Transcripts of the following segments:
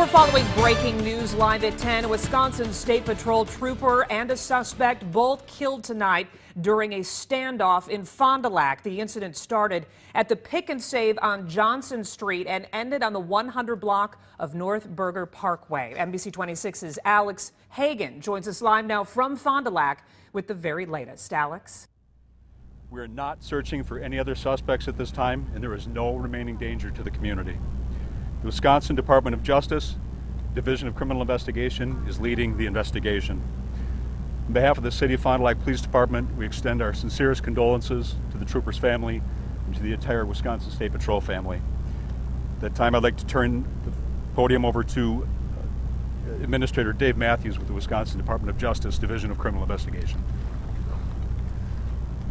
We're following breaking news live at 10. A Wisconsin State Patrol trooper and a suspect both killed tonight during a standoff in Fond du Lac. The incident started at the Pick and Save on Johnson Street and ended on the 100 block of North Berger Parkway. NBC26's Alex Hagan joins us live now from Fond du Lac with the very latest. Alex? We are not searching for any other suspects at this time, and there is no remaining danger to the community. The Wisconsin Department of Justice, Division of Criminal Investigation, is leading the investigation. On behalf of the City of Fond du Lac Police Department, we extend our sincerest condolences to the trooper's family and to the entire Wisconsin State Patrol family. At that time, I'd like to turn the podium over to Administrator Dave Matthews with the Wisconsin Department of Justice, Division of Criminal Investigation.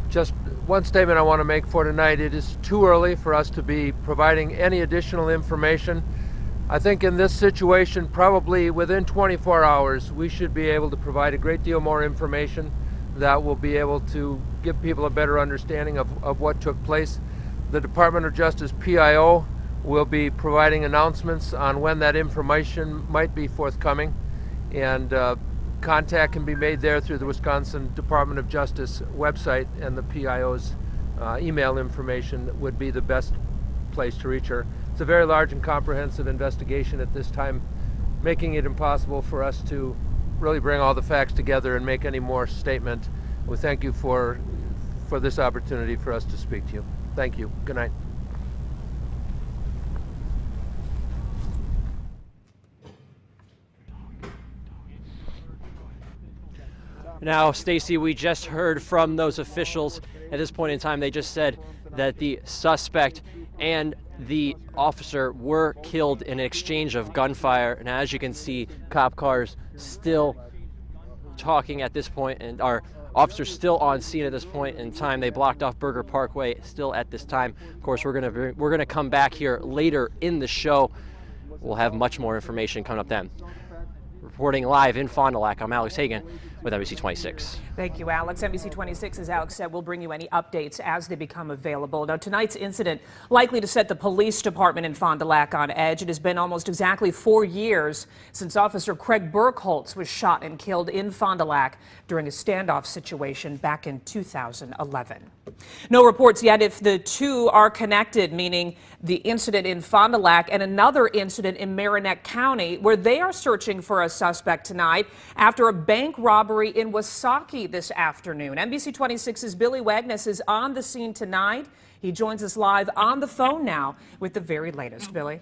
Just one statement I want to make for tonight. It is too early for us to be providing any additional information. I think in this situation, probably within 24 hours, we should be able to provide a great deal more information that will be able to give people a better understanding of what took place. The Department of Justice PIO will be providing announcements on when that information might be forthcoming, and contact can be made there through the Wisconsin Department of Justice website, and the PIO's email information would be the best place to reach her. It's a very large and comprehensive investigation at this time, making it impossible for us to really bring all the facts together and make any more statement. We thank you for this opportunity for us to speak to you. Thank you. Good night. Now, Stacy, we just heard from those officials. At this point in time, they just said that the suspect and the officer were killed in an exchange of gunfire. And as you can see, cop cars still talking at this point, and our officers still on scene at this point in time. They blocked off Berger Parkway still at this time. Of course, we're gonna come back here later in the show. We'll have much more information coming up then. Reporting live in Fond du Lac, I'm Alex Hagan with NBC26. Thank you, Alex. NBC26, as Alex said, will bring you any updates as they become available. Now, tonight's incident likely to set the police department in Fond du Lac on edge. It has been almost exactly 4 years since Officer Craig Burkholz was shot and killed in Fond du Lac during a standoff situation back in 2011. No reports yet if the two are connected, meaning the incident in Fond du Lac and another incident in Marinette County, where they are searching for a suspect tonight after a bank robbery in Wasaki this afternoon. NBC26's Billy Wagness is on the scene tonight. He joins us live on the phone now with the very latest. Billy?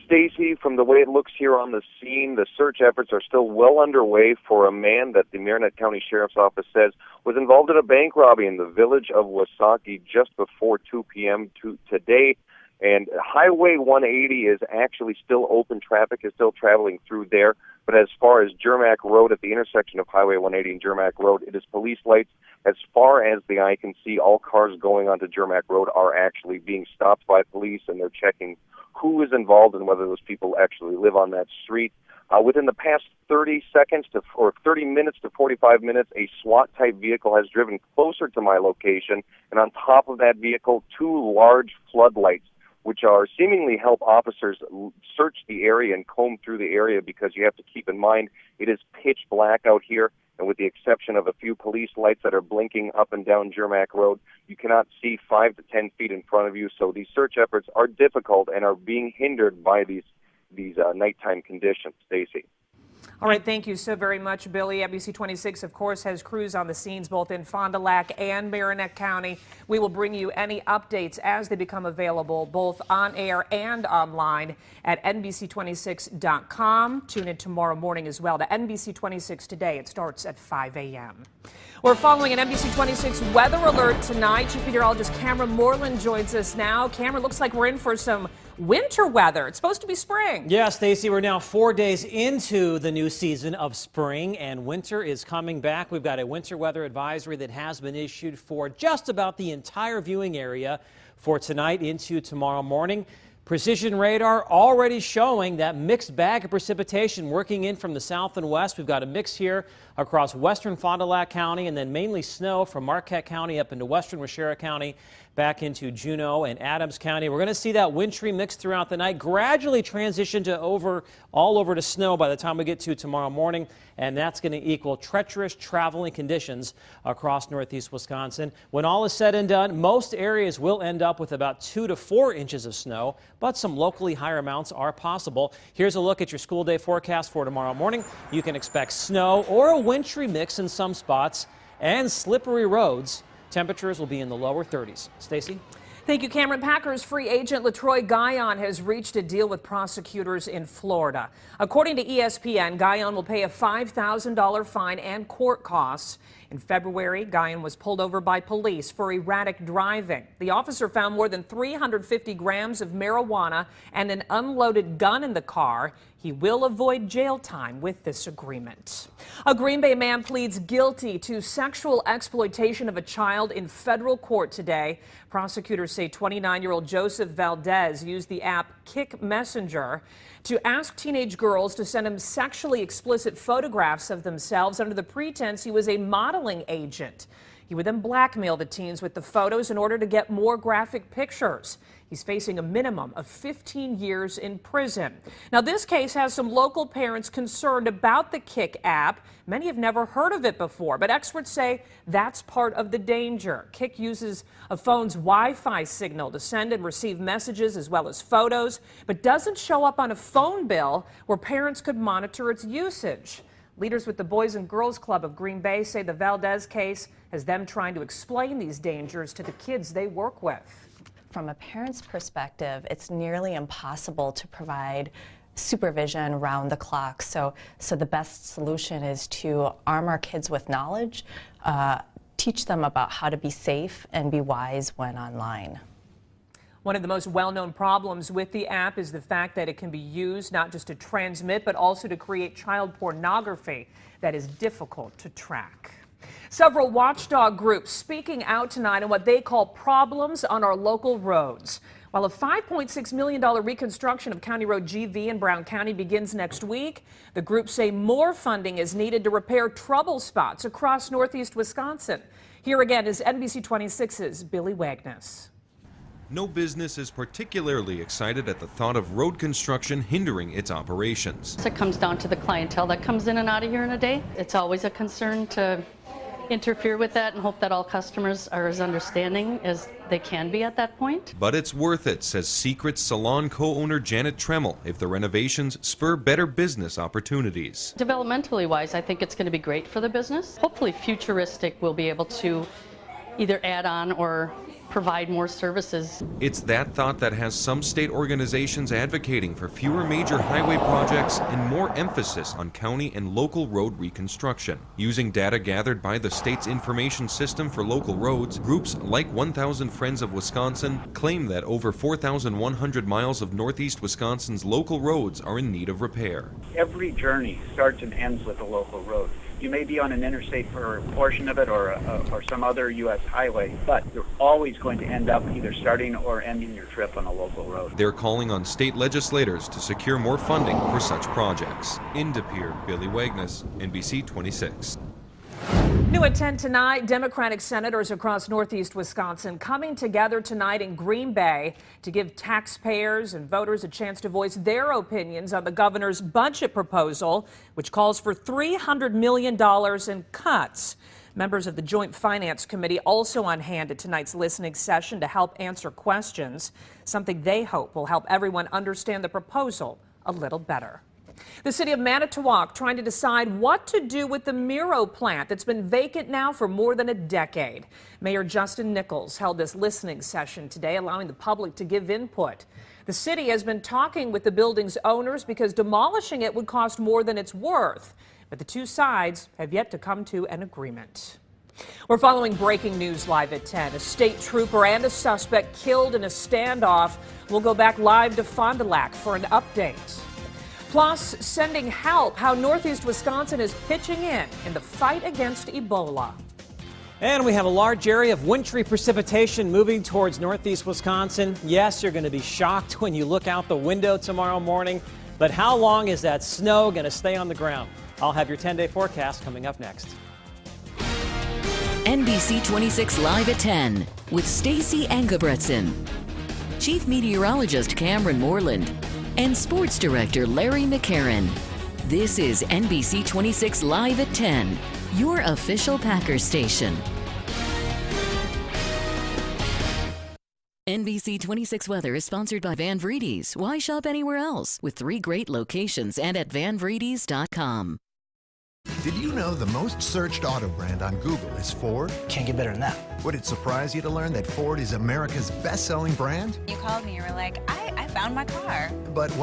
Stacy, from the way it looks here on the scene, the search efforts are still well underway for a man that the Marinette County Sheriff's Office says was involved in a bank robbery in the village of Wasaki just before 2 p.m. today. And Highway 180 is actually still open. Traffic is still traveling through there. But as far as Jermac Road, at the intersection of Highway 180 and Jermac Road, it is police lights. As far as the eye can see, all cars going onto Jermac Road are actually being stopped by police, and they're checking who is involved and whether those people actually live on that street. Within the past 30 minutes to 45 minutes, a SWAT-type vehicle has driven closer to my location, and on top of that vehicle, 2 large floodlights, which are seemingly help officers search the area and comb through the area, because you have to keep in mind it is pitch black out here, and with the exception of a few police lights that are blinking up and down Jermac Road, you cannot see 5 to 10 feet in front of you. So these search efforts are difficult and are being hindered by these nighttime conditions. Stacy. All right, thank you so very much, Billy. NBC26, of course, has crews on the scenes both in Fond du Lac and Marinette County. We will bring you any updates as they become available, both on air and online at NBC26.com. Tune in tomorrow morning as well to NBC26 Today. It starts at 5 a.m. We're following an NBC26 weather alert tonight. Chief Meteorologist Cameron Moreland joins us now. Cameron, looks like we're in for some winter weather. It's supposed to be spring. Yeah, Stacy, we're now 4 days into the new season of spring, and winter is coming back. We've got a winter weather advisory that has been issued for just about the entire viewing area for tonight into tomorrow morning. Precision radar already showing that mixed bag of precipitation working in from the south and west. We've got a mix here across western Fond du Lac County, and then mainly snow from Marquette County up into western Waushara County, back into Juneau and Adams County. We're going to see that wintry mix throughout the night, gradually transition to all over to snow by the time we get to tomorrow morning, and that's going to equal treacherous traveling conditions across northeast Wisconsin. When all is said and done, most areas will end up with about 2 to 4 inches of snow, but some locally higher amounts are possible. Here's a look at your school day forecast for tomorrow morning. You can expect snow or a wintry mix in some spots and slippery roads. Temperatures will be in the lower 30s. Stacy? Thank you, Cameron. Packers free agent LaTroy Guion has reached a deal with prosecutors in Florida. According to ESPN, Guion will pay a $5,000 fine and court costs. In February, Guion was pulled over by police for erratic driving. The officer found more than 350 grams of marijuana and an unloaded gun in the car. He will avoid jail time with this agreement. A Green Bay man pleads guilty to sexual exploitation of a child in federal court today. Prosecutors say 29-year-old Joseph Valdez used the app Kick Messenger to ask teenage girls to send him sexually explicit photographs of themselves under the pretense he was a modeling agent. He would then blackmail the teens with the photos in order to get more graphic pictures. He's facing a minimum of 15 years in prison. Now, this case has some local parents concerned about the Kick app. Many have never heard of it before, but experts say that's part of the danger. Kick uses a phone's Wi-Fi signal to send and receive messages as well as photos, but doesn't show up on a phone bill where parents could monitor its usage. Leaders with the Boys and Girls Club of Green Bay say the Valdez case has them trying to explain these dangers to the kids they work with. From a parent's perspective, it's nearly impossible to provide supervision round the clock. So the best solution is to arm our kids with knowledge, teach them about how to be safe and be wise when online. One of the most well-known problems with the app is the fact that it can be used not just to transmit, but also to create child pornography that is difficult to track. Several watchdog groups speaking out tonight on what they call problems on our local roads. While a $5.6 million reconstruction of County Road GV in Brown County begins next week, the groups say more funding is needed to repair trouble spots across northeast Wisconsin. Here again is NBC26's Billy Wagness. No business is particularly excited at the thought of road construction hindering its operations. It comes down to the clientele that comes in and out of here in a day. It's always a concern to interfere with that and hope that all customers are as understanding as they can be at that point. But it's worth it, says Secret Salon co-owner Janet Tremmel, if the renovations spur better business opportunities. Developmentally wise, I think it's going to be great for the business. Hopefully futuristic will be able to either add on or provide more services. It's that thought that has some state organizations advocating for fewer major highway projects and more emphasis on county and local road reconstruction. Using data gathered by the state's information system for local roads, groups like 1,000 Friends of Wisconsin claim that over 4,100 miles of northeast Wisconsin's local roads are in need of repair. Every journey starts and ends with a local road. You may be on an interstate for a portion of it or some other U.S. highway, but you're always going to end up either starting or ending your trip on a local road. They're calling on state legislators to secure more funding for such projects. In De Pere, Billy Wagness, NBC26. New at 10 tonight, Democratic senators across northeast Wisconsin coming together tonight in Green Bay to give taxpayers and voters a chance to voice their opinions on the governor's budget proposal, which calls for $300 million in cuts. Members of the Joint Finance Committee also on hand at tonight's listening session to help answer questions, something they hope will help everyone understand the proposal a little better. The city of Manitowoc trying to decide what to do with the Miro plant that's been vacant now for more than a decade. Mayor Justin Nichols held this listening session today, allowing the public to give input. The city has been talking with the building's owners because demolishing it would cost more than it's worth. But the two sides have yet to come to an agreement. We're following breaking news live at 10. A state trooper and a suspect killed in a standoff. We'll go back live to Fond du Lac for an update. Plus, sending help, how northeast Wisconsin is pitching in the fight against Ebola. And we have a large area of wintry precipitation moving towards northeast Wisconsin. Yes, you're going to be shocked when you look out the window tomorrow morning. But how long is that snow going to stay on the ground? I'll have your 10-day forecast coming up next. NBC26 Live at 10 with Stacey Engebretson, Chief Meteorologist Cameron Moreland, and Sports Director Larry McCarran. This is NBC26 Live at 10, your official Packers station. NBC26 Weather is sponsored by Van Vreedes. Why shop anywhere else? With 3 great locations and at vanvreedes.com. Did you know the most searched auto brand on Google is Ford? Can't get better than that. Would it surprise you to learn that Ford is America's best-selling brand? You called me, you were like, I found my car. But